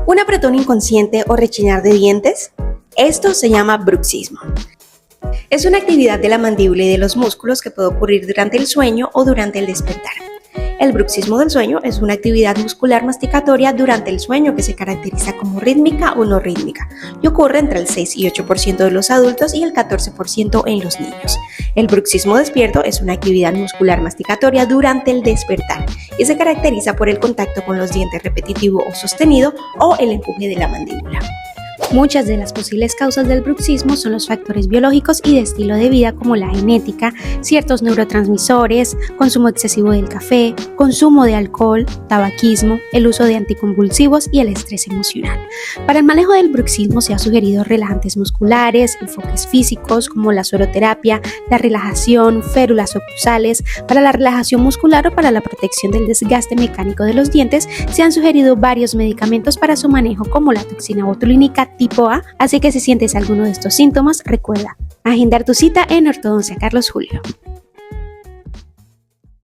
¿Un apretón inconsciente o rechinar de dientes? Esto se llama bruxismo. Es una actividad de la mandíbula y de los músculos que puede ocurrir durante el sueño o durante el despertar. El bruxismo del sueño es una actividad muscular masticatoria durante el sueño que se caracteriza como rítmica o no rítmica y ocurre entre el 6 y 8% de los adultos y el 14% en los niños. El bruxismo despierto es una actividad muscular masticatoria durante el despertar y se caracteriza por el contacto con los dientes repetitivo o sostenido o el empuje de la mandíbula. Muchas de las posibles causas del bruxismo son los factores biológicos y de estilo de vida como la genética, ciertos neurotransmisores, consumo excesivo del café, consumo de alcohol, tabaquismo, el uso de anticonvulsivos y el estrés emocional. Para el manejo del bruxismo se ha sugerido relajantes musculares, enfoques físicos como la sueroterapia, la relajación, férulas oclusales. Para la relajación muscular o para la protección del desgaste mecánico de los dientes se han sugerido varios medicamentos para su manejo como la toxina botulínica tipo A, así que si sientes alguno de estos síntomas, recuerda agendar tu cita en Ortodoncia Carlos Julio.